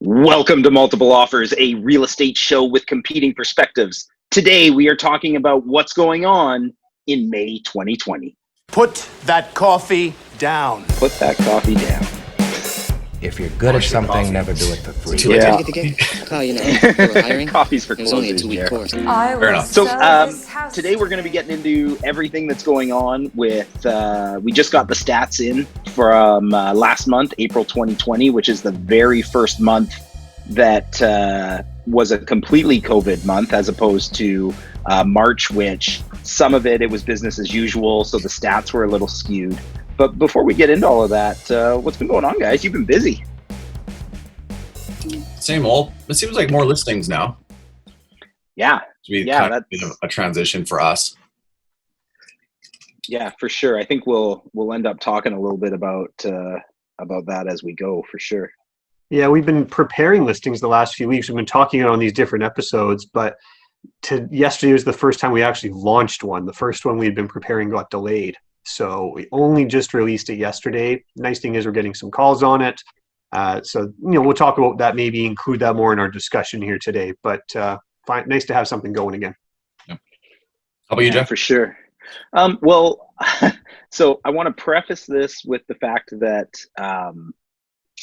Welcome to Multiple Offers, a real estate show with competing perspectives. Today, we are talking about what's going on in May 2020. Put that coffee down. Put that coffee down. If you're good at something, never do it for free. Too late to get the gig? Well, you know, they were hiring. Coffee's for It was only a closers, 2-week Jared. course. Fair enough. So today we're going to be getting into everything that's going on with, we just got the stats in from last month, April 2020, which is the very first month that was a completely COVID month, as opposed to March, which some of it was business as usual. So the stats were a little skewed. But before we get into all of that, what's been going on, guys? You've been busy. Same old. It seems like more listings now. Yeah. That's a transition for us. Yeah, for sure. I think we'll end up talking a little bit about that as we go, for sure. Yeah, we've been preparing listings the last few weeks. We've been talking on these different episodes, but yesterday was the first time we actually launched one. The first one we had been preparing got delayed. So we only just released it yesterday. Nice thing is we're getting some calls on it. So we'll talk about that, maybe include that more in our discussion here today. But nice to have something going again. Yeah. How about you, Jeff? For sure. Well, so I want to preface this with the fact that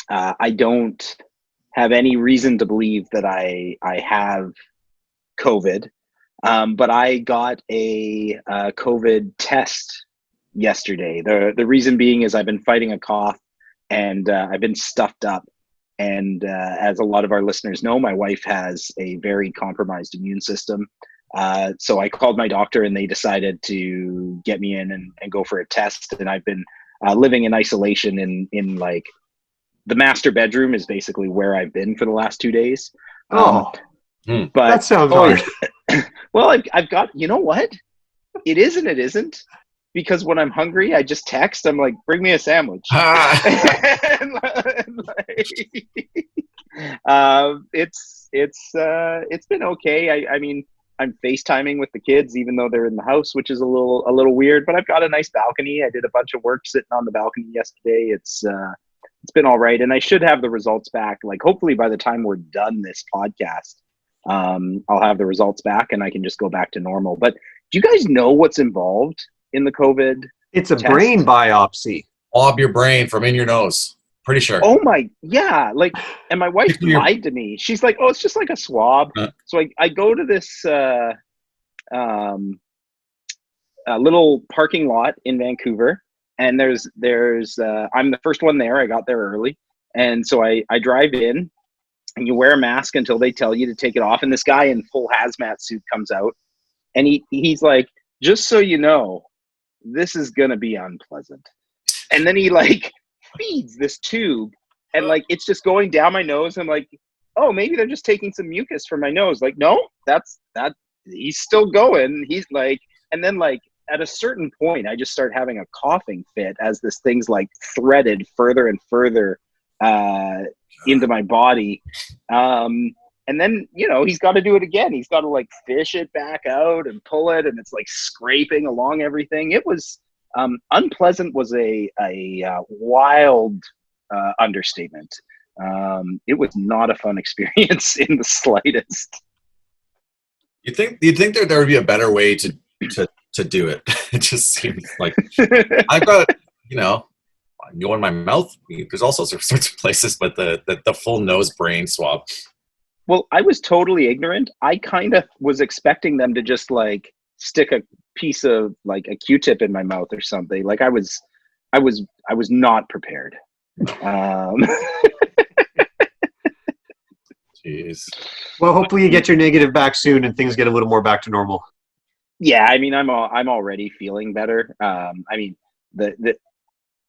I don't have any reason to believe that I have COVID, but I got a COVID test yesterday. The reason being is I've been fighting a cough and I've been stuffed up. And as a lot of our listeners know, my wife has a very compromised immune system. So I called my doctor and they decided to get me in and go for a test. And I've been living in isolation in like the master bedroom is basically where I've been for the last 2 days. But that sounds hard. Well, I've got, you know what? It is and it isn't. Because when I'm hungry, I just text. I'm like, bring me a sandwich. It's been okay. I mean, I'm FaceTiming with the kids, even though they're in the house, which is a little weird. But I've got a nice balcony. I did a bunch of work sitting on the balcony yesterday. It's been all right, and I should have the results back. Like hopefully by the time we're done this podcast, I'll have the results back, and I can just go back to normal. But do you guys know what's involved in the COVID? It's a test? brain biopsy. Swab your brain from in your nose. Pretty sure. Oh my, yeah. Like, and my wife lied to me. She's like, oh, it's just like a swab. So I go to this little parking lot in Vancouver, and there's I'm the first one there. I got there early. And so I drive in, and you wear a mask until they tell you to take it off. And this guy in full hazmat suit comes out, and he's like, just so you know, this is going to be unpleasant. And then he like feeds this tube and like, it's just going down my nose. I'm like, oh, maybe they're just taking some mucus from my nose. Like, no, that's he's still going. He's like, and then like at a certain point, I just start having a coughing fit as this thing's like threaded further and further into my body. And then, he's got to do it again. He's got to like fish it back out and pull it. And it's like scraping along everything. It was unpleasant was a wild understatement. It was not a fun experience in the slightest. You'd think there would be a better way to do it. It just seems like I've got, go in my mouth. There's all sorts of places, but the full nose brain swab. Well, I was totally ignorant. I kind of was expecting them to just like stick a piece of like a Q-tip in my mouth or something. Like I was not prepared. Jeez. Well, hopefully you get your negative back soon and things get a little more back to normal. Yeah, I mean, I'm already feeling better. I mean, the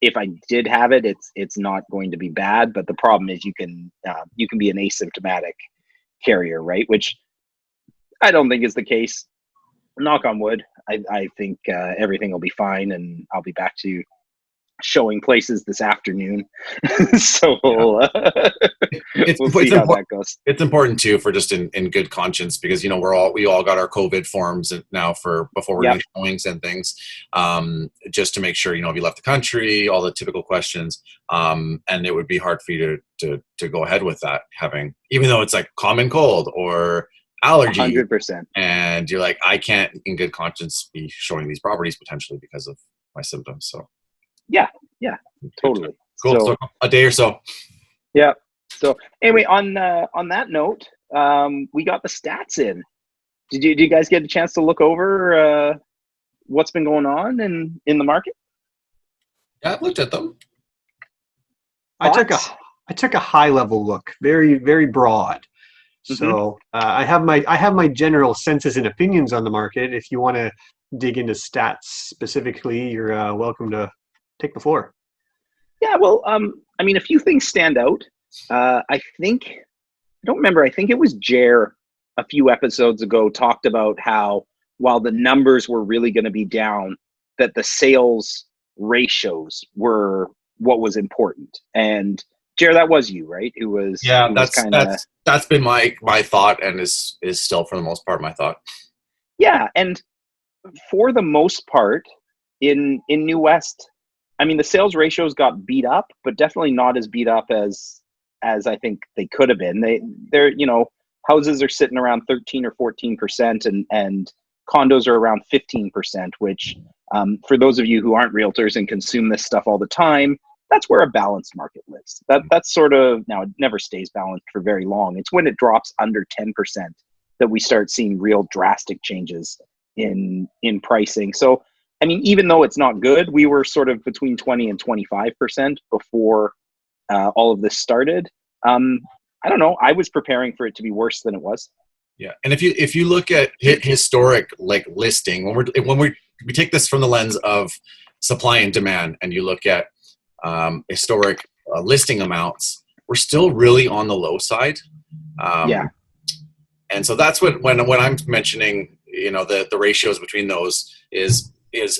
if I did have it, it's not going to be bad. But the problem is you can be an asymptomatic carrier, right? Which I don't think is the case. Knock on wood. I think everything will be fine, and I'll be back to showing places this afternoon. So We'll see how that goes. It's important too for just in good conscience, because we all got our COVID forms now for before we're doing showings and things, just to make sure if you left the country, all the typical questions, and it would be hard for you to go ahead with that, even though it's like common cold or allergy, 100%, and you're like, I can't in good conscience be showing these properties potentially because of my symptoms. So yeah, totally. Cool. So a day or so. Yeah. So anyway, on that note, we got the stats in. Did you guys get a chance to look over what's been going on in the market? Yeah, I've looked at them. I took a high level look, very, very broad. So I have my general senses and opinions on the market. If you want to dig into stats specifically, you're welcome to take the floor. Yeah, well, I mean, a few things stand out. I don't remember. I think it was Jer a few episodes ago talked about how while the numbers were really going to be down, that the sales ratios were what was important. And Jer, that was you, right? That's been my thought, and is still for the most part my thought. Yeah, and for the most part in New West, I mean, the sales ratios got beat up, but definitely not as beat up as I think they could have been. They're houses are sitting around 13 or 14%, and condos are around 15%, which for those of you who aren't realtors and consume this stuff all the time, that's where a balanced market lives. That's sort of, now it never stays balanced for very long. It's when it drops under 10% that we start seeing real drastic changes in pricing. So, I mean, even though it's not good, we were sort of between 20 and 25% before all of this started. I don't know. I was preparing for it to be worse than it was. Yeah, and if you look at historic listing, when we take this from the lens of supply and demand, and you look at historic listing amounts, we're still really on the low side. And so that's when I'm mentioning, the ratios between those is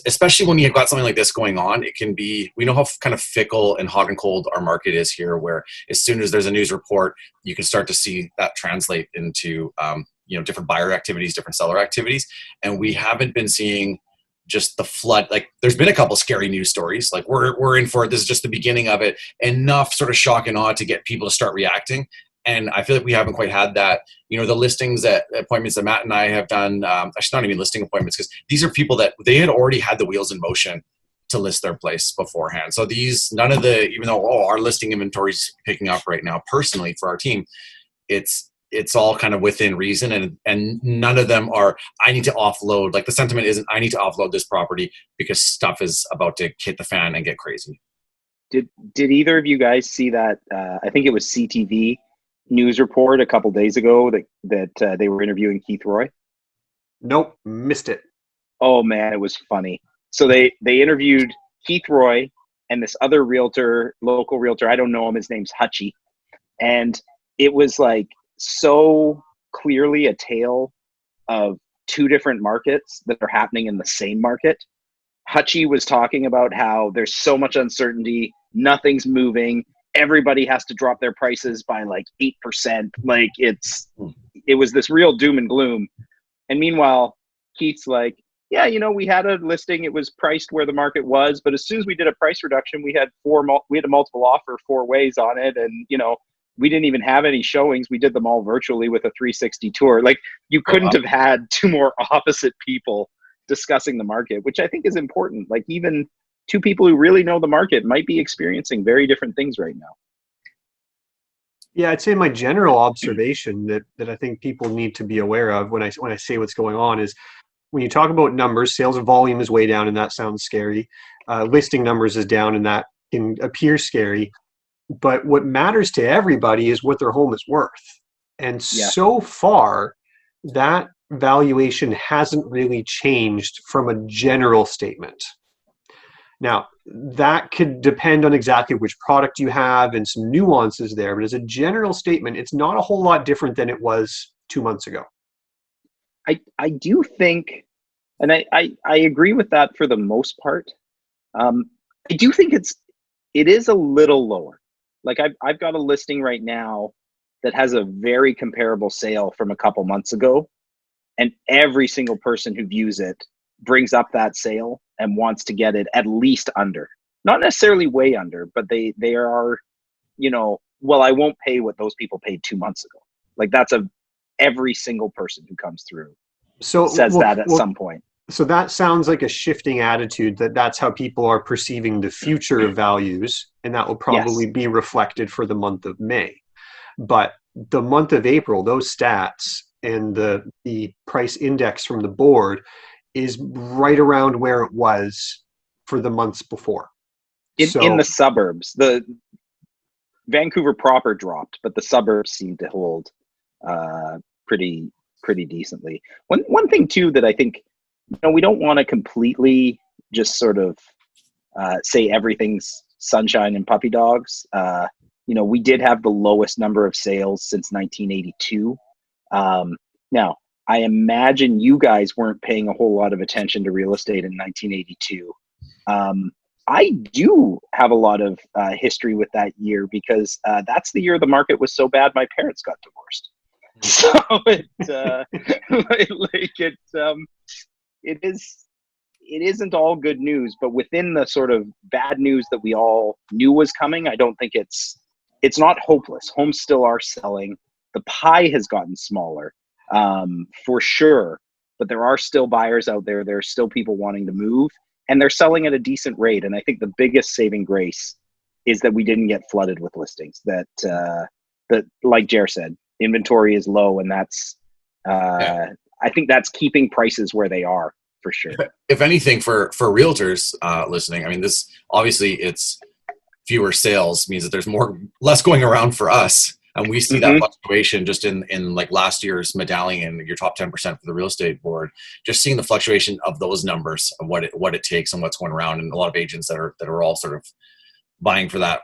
especially when you've got something like this going on, it can be, we know how kind of fickle and hot and cold our market is here, where as soon as there's a news report, you can start to see that translate into, different buyer activities, different seller activities. And we haven't been seeing just the flood. Like, there's been a couple scary news stories, like we're in for it. This is just the beginning of it. Enough sort of shock and awe to get people to start reacting. And I feel like we haven't quite had that. The listings appointments that Matt and I have done, actually not even listing appointments, because these are people that they had already had the wheels in motion to list their place beforehand. So none of the, even though our listing inventory is picking up right now, personally for our team, it's all kind of within reason, and none of them are, I need to offload. Like, the sentiment isn't, I need to offload this property because stuff is about to hit the fan and get crazy. Did either of you guys see that? I think it was CTV news report a couple days ago that they were interviewing Keith Roy. Nope, missed it. Oh man, it was funny. So they interviewed Keith Roy and this other local realtor. I don't know him. His name's Hutchie. And it was like so clearly a tale of two different markets that are happening in the same market. Hutchie was talking about how there's so much uncertainty, nothing's moving. Everybody has to drop their prices by like 8%. Like, it was this real doom and gloom. And meanwhile, Keith's like, yeah, we had a listing. It was priced where the market was, but as soon as we did a price reduction, we had a multiple offer 4 ways on it. And, we didn't even have any showings. We did them all virtually with a 360 tour. Like, you couldn't have had two more opposite people discussing the market, which I think is important. Like, even two people who really know the market might be experiencing very different things right now. Yeah, I'd say my general observation that I think people need to be aware of when I say what's going on is, when you talk about numbers, sales volume is way down, and that sounds scary. Listing numbers is down, and that can appear scary. But what matters to everybody is what their home is worth. And so far, that valuation hasn't really changed from a general statement. Now, that could depend on exactly which product you have and some nuances there. But as a general statement, it's not a whole lot different than it was 2 months ago. I do think, and I agree with that for the most part. I do think it is a little lower. Like I've got a listing right now that has a very comparable sale from a couple months ago, and every single person who views it brings up that sale and wants to get it at least under, not necessarily way under, but they are, well, I won't pay what those people paid 2 months ago. Like that's every single person who comes through says that at some point. So that sounds like a shifting attitude that's how people are perceiving the future of values, and that will probably be reflected for the month of May. But the month of April, those stats and the price index from the board is right around where it was for the months before. In the suburbs, the Vancouver proper dropped, but the suburbs seem to hold pretty decently. One thing too that I think, we don't want to completely just sort of say everything's sunshine and puppy dogs. We did have the lowest number of sales since 1982. Now, I imagine you guys weren't paying a whole lot of attention to real estate in 1982. I do have a lot of history with that year because that's the year the market was so bad my parents got divorced. So it isn't all good news, but within the sort of bad news that we all knew was coming, I don't think it's not hopeless. Homes still are selling. The pie has gotten smaller, for sure, but there are still buyers out there. There are still people wanting to move, and they're selling at a decent rate. And I think the biggest saving grace is that we didn't get flooded with listings. That like Jer said, inventory is low, and that's I think that's keeping prices where they are for sure. If anything, for realtors listening, I mean, this obviously it's fewer sales means that there's less going around for us, and we see that fluctuation just in like last year's medallion, your top 10% for the real estate board. Just seeing the fluctuation of those numbers of what it takes and what's going around, and a lot of agents that are all sort of buying for that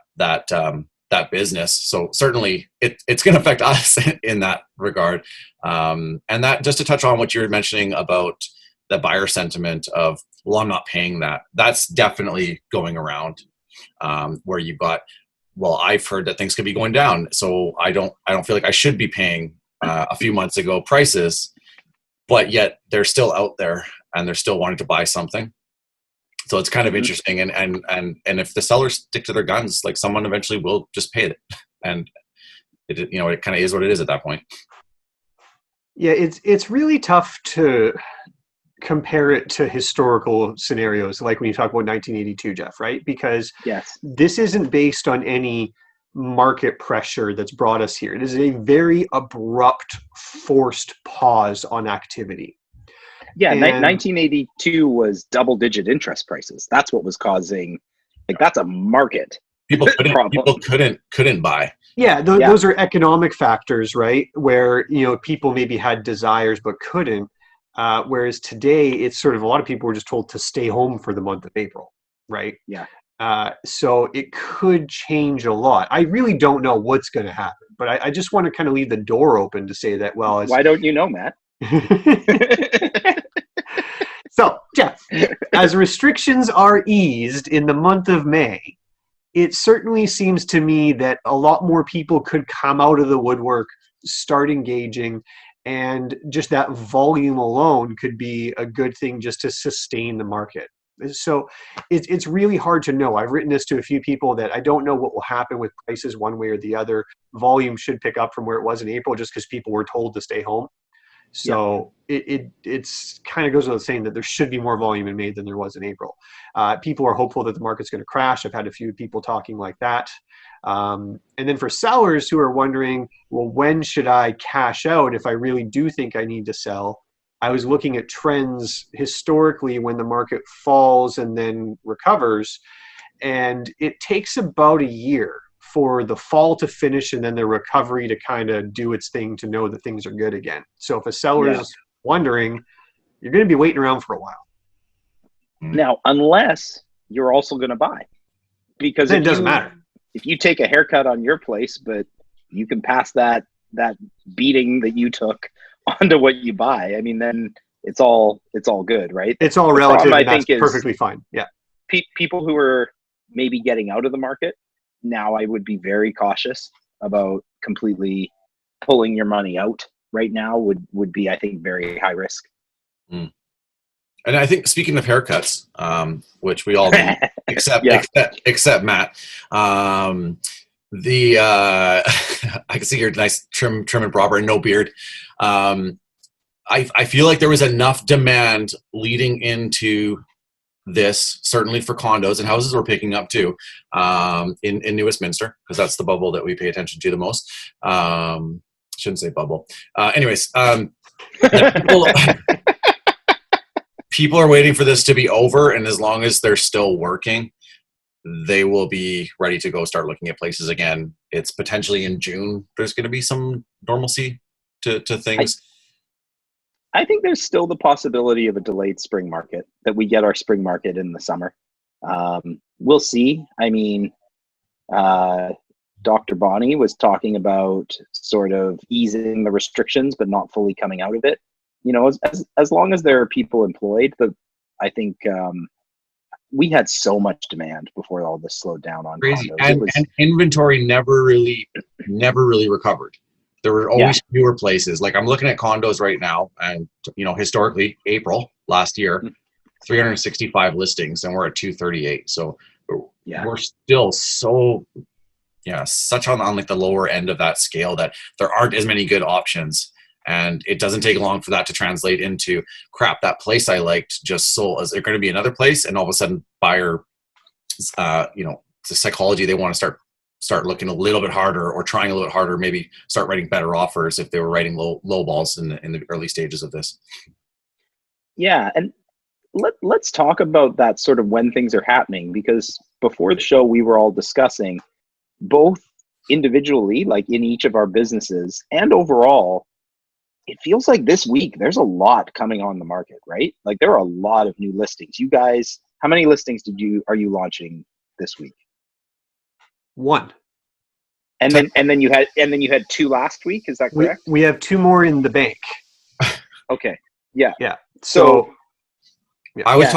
business. So certainly it's going to affect us in that regard. And that, just to touch on what you're mentioning about the buyer sentiment of, well, I'm not paying that. That's definitely going around, where you've got, well, I've heard that things could be going down, so I don't feel like I should be paying a few months ago prices, but yet they're still out there and they're still wanting to buy something. So it's kind of interesting, and if the sellers stick to their guns, like someone eventually will just pay it, and it kind of is what it is at that point. Yeah, it's really tough to compare it to historical scenarios, like when you talk about 1982, Jeff, right? Because this isn't based on any market pressure that's brought us here. It is a very abrupt, forced pause on activity. Yeah, 1982 was double-digit interest prices. That's what was causing, that's a market. People couldn't buy. Yeah, those are economic factors, right? Where people maybe had desires but couldn't. Whereas today, it's sort of a lot of people were just told to stay home for the month of April, right? Yeah. So it could change a lot. I really don't know what's going to happen, but I just want to kind of leave the door open to say that. Well, why don't you know, Matt? So, Jeff, as restrictions are eased in the month of May, it certainly seems to me that a lot more people could come out of the woodwork, start engaging, and just that volume alone could be a good thing just to sustain the market. So it's really hard to know. I've written this to a few people that I don't know what will happen with prices one way or the other. Volume should pick up from where it was in April just because people were told to stay home. So it's kind of goes without saying that there should be more volume in May than there was in April. People are hopeful that the market's going to crash. I've had a few people talking like that. And then for sellers who are wondering, well, when should I cash out if I really do think I need to sell? I was looking at trends historically when the market falls and then recovers, and it takes about a year for the fall to finish and then the recovery to kind of do its thing to know that things are good again. So if a seller is wondering, you're going to be waiting around for a while. Now, unless you're also going to buy, because then it doesn't matter. If you take a haircut on your place, but you can pass that beating that you took onto what you buy, I mean, then it's all good, right? It's all relative. I think is perfectly fine. Yeah. People who are maybe getting out of the market now I would be very cautious about completely pulling your money out right now would be, I think, very high risk. Mm. And I think, speaking of haircuts, which we all need, except Matt, the I can see your nice trim and proper and no beard. I feel like there was enough demand leading into this, certainly for condos, and houses were picking up too, in New Westminster, because that's the bubble that we pay attention to the most. Shouldn't say bubble. Anyways, people are waiting for this to be over, and as long as they're still working, they will be ready to go start looking at places again. It's potentially in June there's going to be some normalcy to things. I think there's still the possibility of a delayed spring market, that we get our spring market in the summer. We'll see. I mean, Dr. Bonnie was talking about sort of easing the restrictions, but not fully coming out of it. You know, as long as there are people employed, but I think we had so much demand before all this slowed down on Crazy. condos. And inventory never really recovered. There were always fewer places. Like, I'm looking at condos right now, and historically, April last year, 365 listings, and we're at 238. So we're still such on like the lower end of that scale that there aren't as many good options. And it doesn't take long for that to translate into, crap, that place I liked just sold. Is there going to be another place? And all of a sudden, buyer, the psychology, they want to start looking a little bit harder, or trying a little bit harder, maybe start writing better offers if they were writing low balls in the early stages of this. Yeah. And let's talk about that, sort of when things are happening, because before the show, we were all discussing, both individually, like in each of our businesses, and overall, it feels like this week there's a lot coming on the market, right? Like, there are a lot of new listings. You guys, how many listings are you launching this week? One. And then you had two last week. Is that correct? We have two more in the bank. Okay. Yeah. Yeah. So I was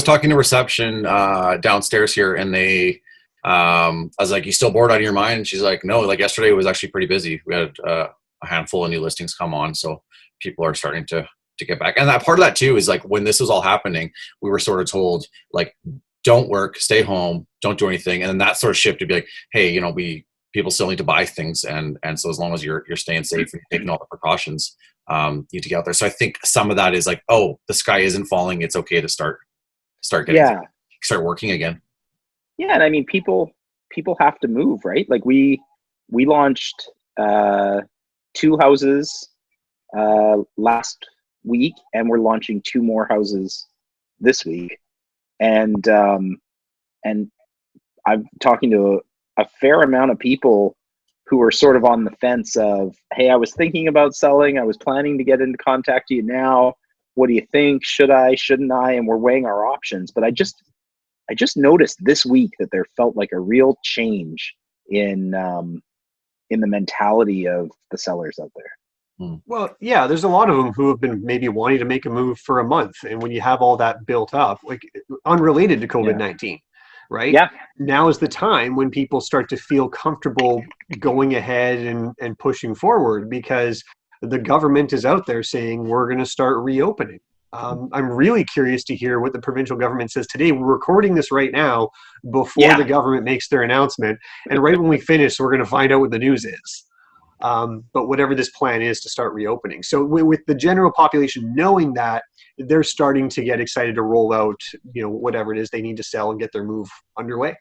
talking to reception downstairs here, and they, I was like, "You still bored out of your mind?" She's like, "No, like yesterday was actually pretty busy. We had a handful of new listings come on, so people are starting to get back." And that part of that too is like, when this was all happening, we were sort of told, like, don't work, stay home, don't do anything. And then that sort of shift to be like, hey, people still need to buy things, and so as long as you're staying safe and taking all the precautions, you need to get out there. So I think some of that is like, oh, the sky isn't falling, it's okay to start working again. Yeah, and I mean, people have to move, right? Like, we launched 2 houses last week, and we're launching 2 more houses this week. And I'm talking to a fair amount of people who are sort of on the fence of, hey, I was thinking about selling, I was planning to get into contact you now. What do you think? Should I, shouldn't I? And we're weighing our options. But I just noticed this week that there felt like a real change in the mentality of the sellers out there. Well, yeah, there's a lot of them who have been maybe wanting to make a move for a month. And when you have all that built up, like unrelated to COVID-19, right? Yeah. Now is the time when people start to feel comfortable going ahead and pushing forward, because the government is out there saying we're going to start reopening. I'm really curious to hear what the provincial government says today. We're recording this right now before the government makes their announcement. And right when we finish, we're going to find out what the news is. But whatever this plan is to start reopening. So with the general population knowing that, they're starting to get excited to roll out, whatever it is they need to sell and get their move underway.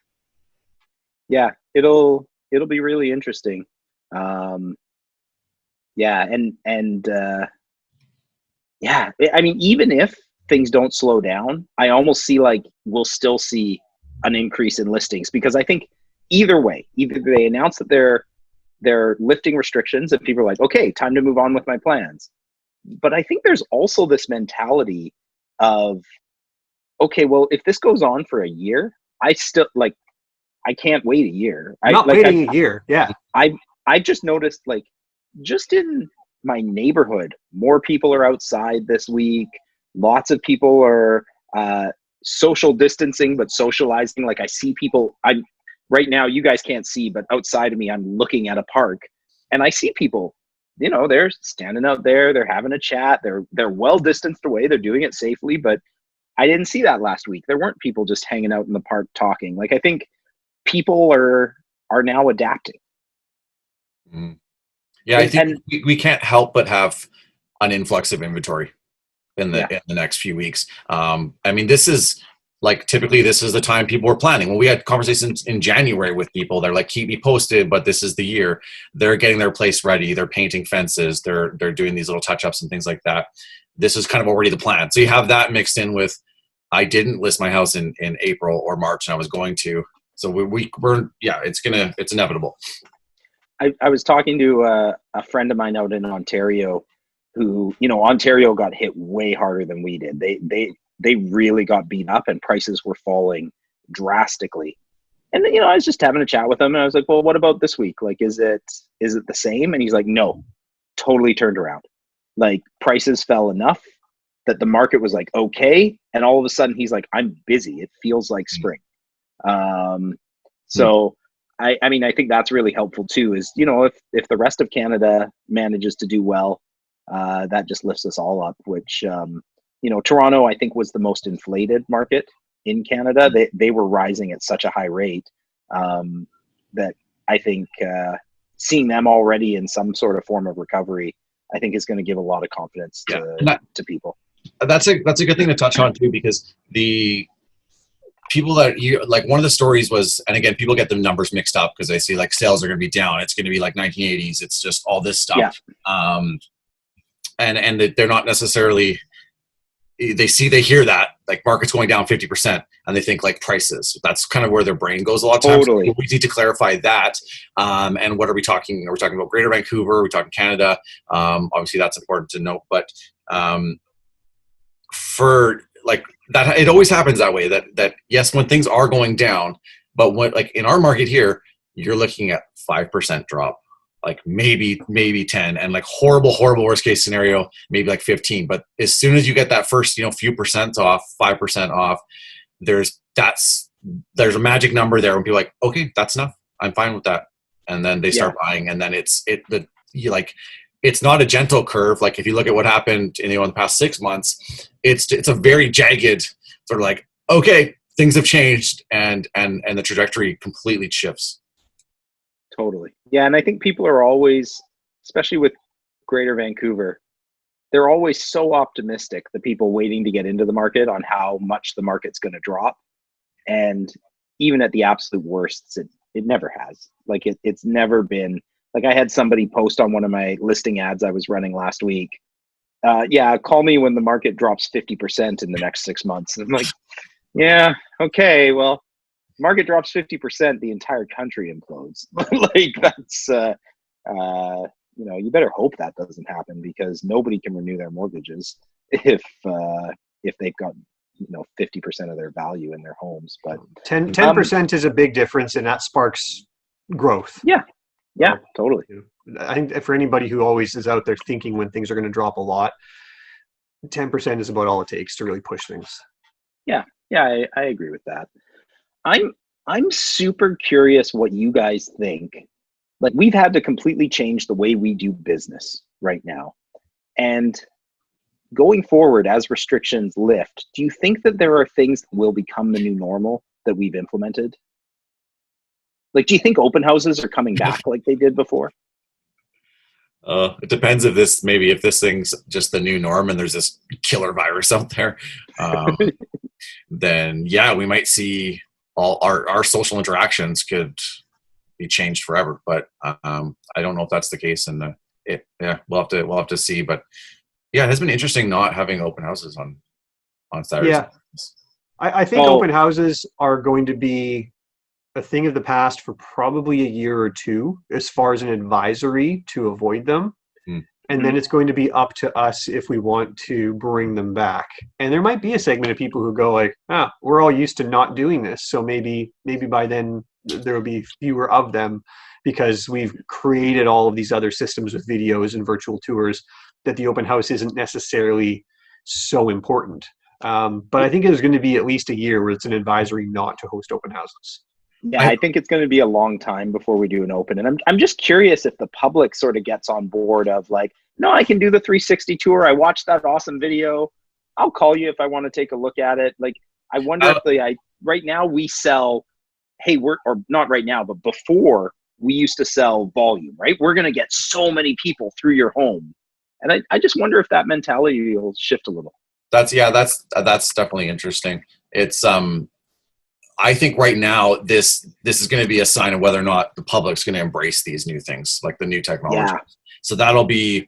Yeah, it'll be really interesting. I mean, even if things don't slow down, I almost see like we'll still see an increase in listings, because I think either way, either they announce that they're lifting restrictions and people are like, okay, time to move on with my plans. But I think there's also this mentality of, okay, well, if this goes on for a year, I can't wait a year. Waiting a year. Yeah. I've just noticed, like, just in my neighborhood, more people are outside this week. Lots of people are social distancing, but socializing. Like, I see people, right now you guys can't see, but outside of me, I'm looking at a park and I see people, you know, they're standing out there, they're having a chat, they're well distanced away, they're doing it safely, but I didn't see that last week. There weren't people just hanging out in the park talking. Like, I think people are now adapting. Yeah, I think we can't help but have an influx of inventory in the next few weeks. I mean, this is like, typically this is the time people were planning. When we had conversations in January with people, they're like, keep me posted, but this is the year. They're getting their place ready. They're painting fences. They're doing these little touch-ups and things like that. This is kind of already the plan. So you have that mixed in with, I didn't list my house in April or March and I was going to. So we're it's inevitable. I was talking to a friend of mine out in Ontario who, you know, Ontario got hit way harder than we did. They really got beat up and prices were falling drastically. And, you know, I was just having a chat with him and I was like, well, what about this week? Like, is it the same? And he's like, no, totally turned around. Like, prices fell enough that the market was like, okay. And all of a sudden he's like, I'm busy. It feels like spring. So I mean, I think that's really helpful too, is, you know, if the rest of Canada manages to do well, that just lifts us all up, which, you know, Toronto, I think, was the most inflated market in Canada. They were rising at such a high rate that I think seeing them already in some sort of form of recovery, I think is going to give a lot of confidence to people. That's a good thing to touch on too, because the people that you like, one of the stories was, and again, people get the numbers mixed up because they see like sales are going to be down. It's going to be like 1980s. It's just all this stuff. Yeah. And they're not necessarily, they hear that like market's going down 50% and they think like prices. That's kind of where their brain goes a lot of times. Totally. We need to clarify that. And what are we talking? Are we talking about Greater Vancouver? Are we talking Canada? Obviously that's important to note, but for like that, it always happens that way, that yes, when things are going down, but what, like in our market here, you're looking at 5% drop, like maybe 10, and like horrible worst case scenario, maybe like 15. But as soon as you get that first, you know, few percent off, 5% off, there's a magic number there when people are like, okay, that's enough, I'm fine with that. And then they start buying, and then it's not a gentle curve. Like if you look at what happened in the past 6 months, it's a very jagged sort of like, okay, things have changed, and the trajectory completely shifts. Totally. Yeah. And I think people are always, especially with Greater Vancouver, they're always so optimistic, the people waiting to get into the market, on how much the market's going to drop. And even at the absolute worst, it never has. Like it's never been, like I had somebody post on one of my listing ads I was running last week. Call me when the market drops 50% in the next 6 months. And I'm like, yeah, okay, well, market drops 50%, the entire country implodes. Like that's, you know, you better hope that doesn't happen, because nobody can renew their mortgages if they've got, you know, 50% of their value in their homes. But 10% is a big difference, and that sparks growth. Yeah, totally. I think for anybody who always is out there thinking when things are going to drop a lot, 10% is about all it takes to really push things. Yeah, I agree with that. I'm super curious what you guys think. Like, we've had to completely change the way we do business right now. And going forward, as restrictions lift, do you think that there are things that will become the new normal that we've implemented? Like, do you think open houses are coming back like they did before? It depends if this thing's just the new norm and there's this killer virus out there. Then yeah, we might see all our social interactions could be changed forever. But I don't know if that's the case. And we'll have to see. But yeah, it has been interesting not having open houses on Saturdays. Yeah, I think open houses are going to be a thing of the past for probably a year or two, as far as an advisory to avoid them. And then it's going to be up to us if we want to bring them back. And there might be a segment of people who go like, we're all used to not doing this, so maybe by then there will be fewer of them, because we've created all of these other systems with videos and virtual tours that the open house isn't necessarily so important. But I think there's going to be at least a year where it's an advisory not to host open houses. Yeah, I think it's going to be a long time before we do an open. And I'm just curious if the public sort of gets on board of like, no, I can do the 360 tour. I watched that awesome video. I'll call you if I want to take a look at it. Like, I wonder if right now we sell, hey, or not right now, but before we used to sell volume, right? We're going to get so many people through your home. And I just wonder if that mentality will shift a little. That's definitely interesting. It's, I think right now this is going to be a sign of whether or not the public's going to embrace these new things, like the new technology. Yeah. So that'll be,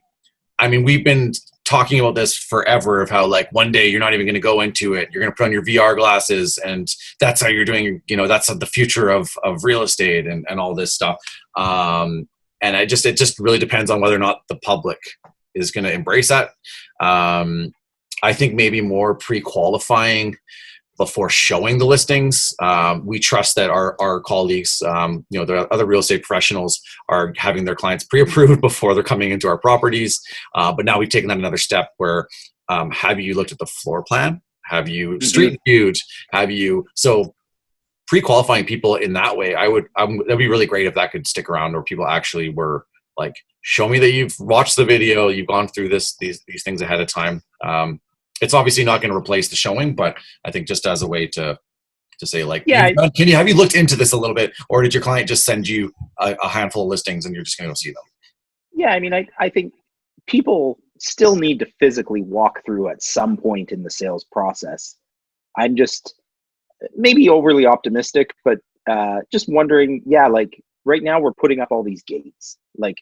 I mean, we've been talking about this forever of how like one day you're not even going to go into it. You're going to put on your VR glasses and that's how you're doing, that's the future of real estate and all this stuff. And it just really depends on whether or not the public is going to embrace that. I think maybe more pre-qualifying before showing the listings. We trust that our colleagues, the other real estate professionals are having their clients pre-approved before they're coming into our properties. But now we've taken that another step where, have you looked at the floor plan? Have you street viewed? So pre-qualifying people in that way, that'd be really great if that could stick around, or people actually were like, show me that you've watched the video, you've gone through these things ahead of time. It's obviously not going to replace the showing, but I think just as a way to say like, have you looked into this a little bit, or did your client just send you a handful of listings and you're just going to go see them? Yeah, I mean, I think people still need to physically walk through at some point in the sales process. I'm just maybe overly optimistic, but just wondering, like right now we're putting up all these gates. Like,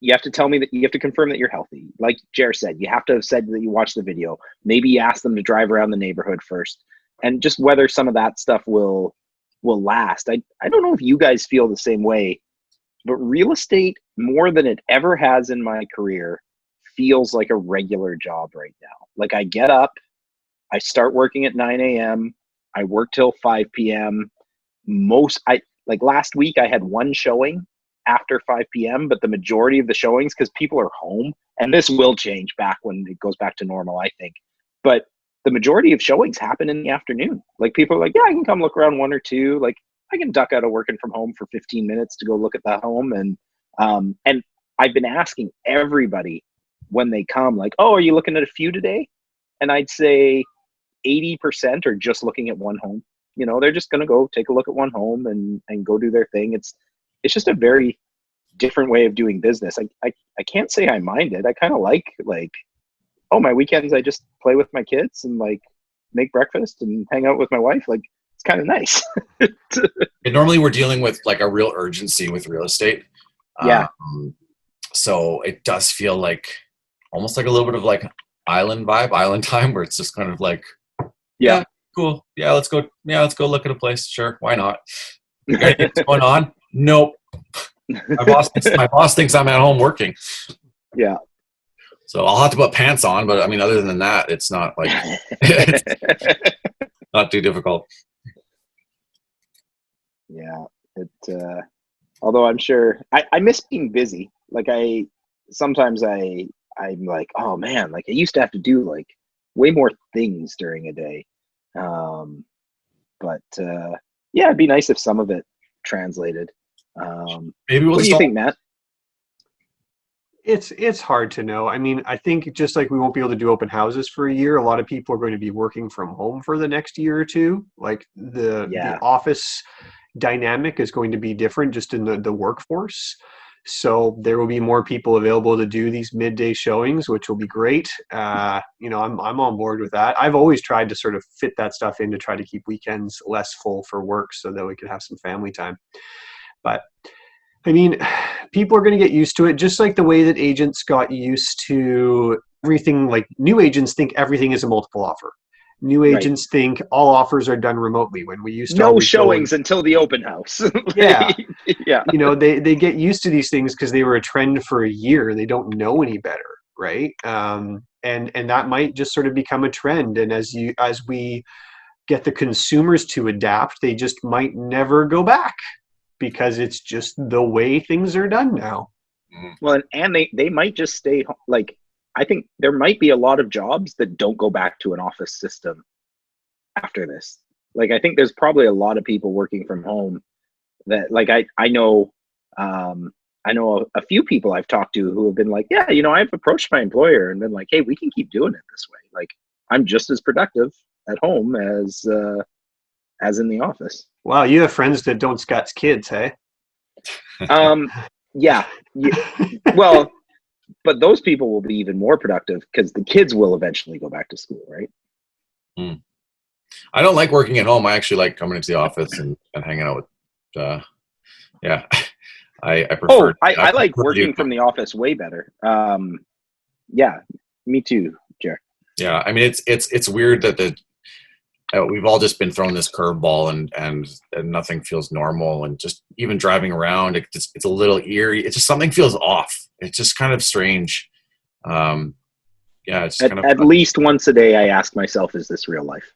you have to tell me that you have to confirm that you're healthy. Like Jer said, you have to have said that you watched the video. Maybe you ask them to drive around the neighborhood first, and just whether some of that stuff will last. I don't know if you guys feel the same way, but real estate, more than it ever has in my career, feels like a regular job right now. Like, I get up, I start working at 9 a.m. I work till 5 p.m. Like last week I had one showing after 5 p.m., but the majority of the showings, because people are home, and this will change back when it goes back to normal, I think, but the majority of showings happen in the afternoon. Like, people are like, yeah, I can come look around one or two. Like, I can duck out of working from home for 15 minutes to go look at the home. And I've been asking everybody when they come, like, oh, are you looking at a few today? And I'd say 80% are just looking at one home. They're just going to go take a look at one home and go do their thing. It's just a very different way of doing business. I can't say I mind it. I kind of like, oh, my weekends I just play with my kids and like make breakfast and hang out with my wife. Like, it's kind of nice. And normally we're dealing with like a real urgency with real estate. Yeah. So it does feel like almost like a little bit of like island time, where it's just kind of like, yeah, cool. Yeah, let's go look at a place. Sure. Why not? What's going on? Nope. My boss thinks I'm at home working. Yeah. So I'll have to put pants on, but I mean, other than that, it's not like it's not too difficult. Yeah. Although I'm sure I miss being busy. Like, sometimes I'm like, oh man, like I used to have to do like way more things during a day. But it'd be nice if some of it translated. Maybe what do you think, Matt? It's hard to know. I mean, I think just like we won't be able to do open houses for a year, a lot of people are going to be working from home for the next year or two. Like the office dynamic is going to be different just in the workforce. So there will be more people available to do these midday showings, which will be great. I'm on board with that. I've always tried to sort of fit that stuff in to try to keep weekends less full for work so that we could have some family time. But I mean, people are going to get used to it, just like the way that agents got used to everything. Like, new agents think everything is a multiple offer. New agents think all offers are done remotely, when we used to no showings until the open house. Yeah. Yeah. They get used to these things because they were a trend for a year. They don't know any better, right? And that might just sort of become a trend. And as we get the consumers to adapt, they just might never go back, because it's just the way things are done now. Well, and they might just stay, like, I think there might be a lot of jobs that don't go back to an office system after this. Like, I think there's probably a lot of people working from home that like I know a few people I've talked to who have been like, yeah, I've approached my employer and been like, hey, we can keep doing it this way. Like I'm just as productive at home as in the office. Wow, you have friends that don't Scott's kids, hey? Yeah. Well, but those people will be even more productive because the kids will eventually go back to school, right? Mm. I don't like working at home. I actually like coming into the office and hanging out with, yeah. I prefer. I like prefer working from the office way better. Yeah, me too, Jared. Yeah, I mean it's weird that we've all just been thrown this curveball and nothing feels normal, and just even driving around it's a little eerie. It's just something feels off. It's just kind of strange. Yeah, it's kind of at least once a day I ask myself, is this real life?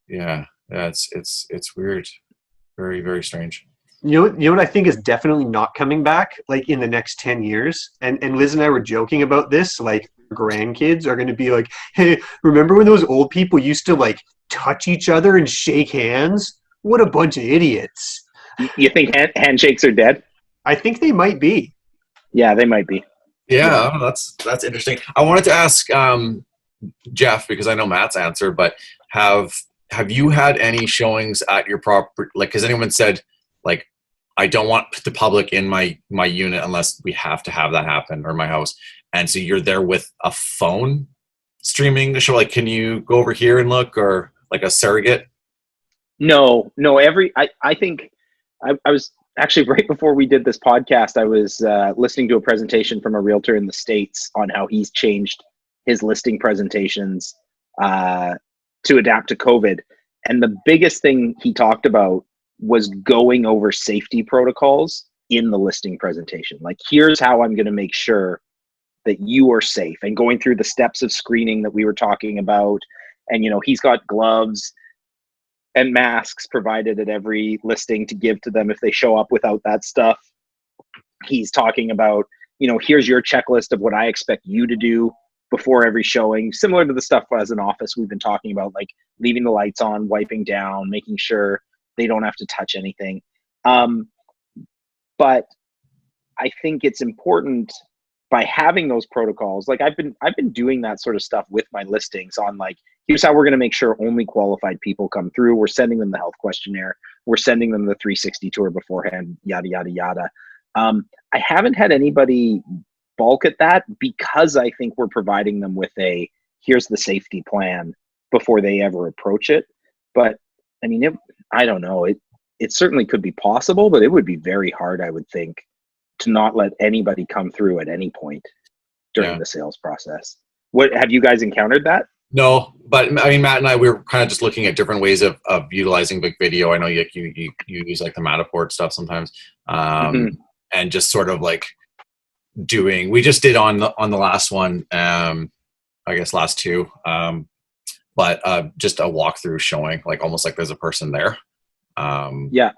Yeah, it's weird, very very strange. You know what I think is definitely not coming back, like in the next 10 years? And Liz and I were joking about this, like grandkids are going to be like, hey, remember when those old people used to like touch each other and shake hands? What a bunch of idiots. You think handshakes are dead? I think they might be. Yeah, they might be. Yeah, oh, that's interesting. I wanted to ask Jeff, because I know Matt's answer, but have you had any showings at your property? Like, has anyone said, like, I don't want the public in my unit unless we have to have that happen, or my house, and so you're there with a phone streaming the show? Like, can you go over here and look, or like a surrogate? No. I think I was actually, right before we did this podcast, I was listening to a presentation from a realtor in the States on how he's changed his listing presentations to adapt to COVID. And the biggest thing he talked about was going over safety protocols in the listing presentation. Like, here's how I'm going to make sure that you are safe, and going through the steps of screening that we were talking about. And, he's got gloves and masks provided at every listing to give to them if they show up without that stuff. He's talking about, here's your checklist of what I expect you to do before every showing, similar to the stuff as an office we've been talking about, like leaving the lights on, wiping down, making sure they don't have to touch anything. But I think it's important, by having those protocols, like I've been doing that sort of stuff with my listings on, like, here's how we're going to make sure only qualified people come through. We're sending them the health questionnaire. We're sending them the 360 tour beforehand, yada, yada, yada. I haven't had anybody balk at that, because I think we're providing them with here's the safety plan before they ever approach it. But I mean, I don't know. It certainly could be possible, but it would be very hard, I would think, to not let anybody come through at any point during the sales process. What, have you guys encountered that? No, but I mean, Matt and I, we were kind of just looking at different ways of utilizing big video. I know you use like the Matterport stuff sometimes, and just sort of like we just did on the last one, I guess last two, but just a walkthrough showing, like almost like there's a person there. Yeah.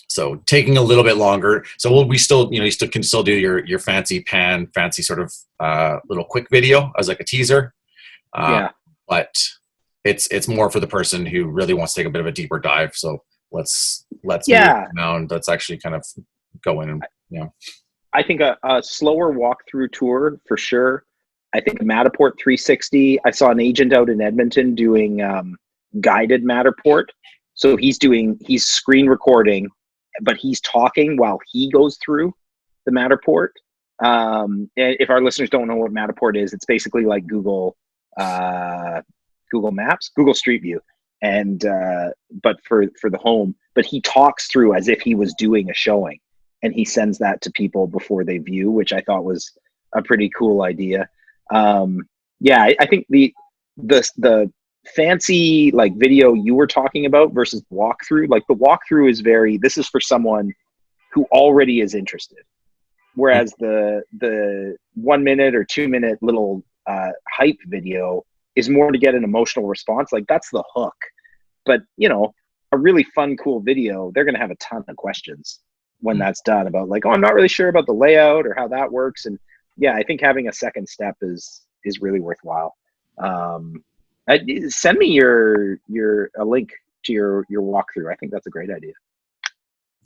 So taking a little bit longer. So we still, you can still do your fancy sort of little quick video as like a teaser. But it's more for the person who really wants to take a bit of a deeper dive. So let's move now, and let's actually kind of go in and I think a slower walkthrough tour for sure. I think Matterport 360. I saw an agent out in Edmonton doing guided Matterport. So he's screen recording, but he's talking while he goes through the Matterport. If our listeners don't know what Matterport is, it's basically like Google Maps, Google Street View, and but for the home. But he talks through as if he was doing a showing, and he sends that to people before they view, which I thought was a pretty cool idea. I think the fancy like video you were talking about versus walkthrough, like the walkthrough is this is for someone who already is interested, whereas the 1 minute or 2 minute little hype video is more to get an emotional response. Like, that's the hook. But a really fun, cool video, they're going to have a ton of questions when that's done about, like, oh, I'm not really sure about the layout or how that works. And I think having a second step is really worthwhile. Send me a link to your walkthrough. I think that's a great idea.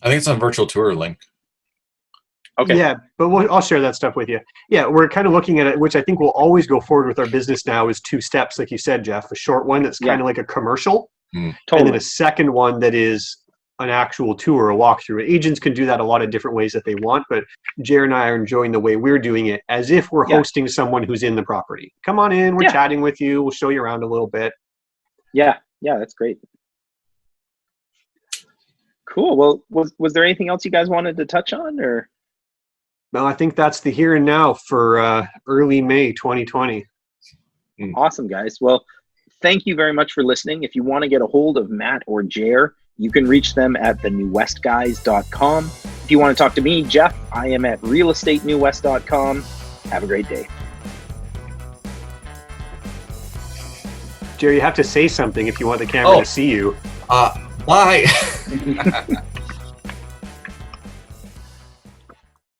I think it's on virtual tour link. Okay. Yeah, but I'll share that stuff with you. Yeah, we're kind of looking at it, which I think will always go forward with our business now, is 2 steps, like you said, Jeff. A short one that's kind of like a commercial, and then Totally. a second one that is an actual tour, a walkthrough. Agents can do that a lot of different ways that they want, but Jared and I are enjoying the way we're doing it, as if we're hosting someone who's in the property. Come on in, we're chatting with you, we'll show you around a little bit. Yeah, that's great. Cool. Well, was there anything else you guys wanted to touch on, or? No, I think that's the here and now for early May 2020. Awesome, guys. Well, thank you very much for listening. If you want to get a hold of Matt or Jer, you can reach them at thenewwestguys.com. If you want to talk to me, Jeff, I am at realestatenewwest.com. Have a great day. Jerry, you have to say something if you want the camera to see you. Bye.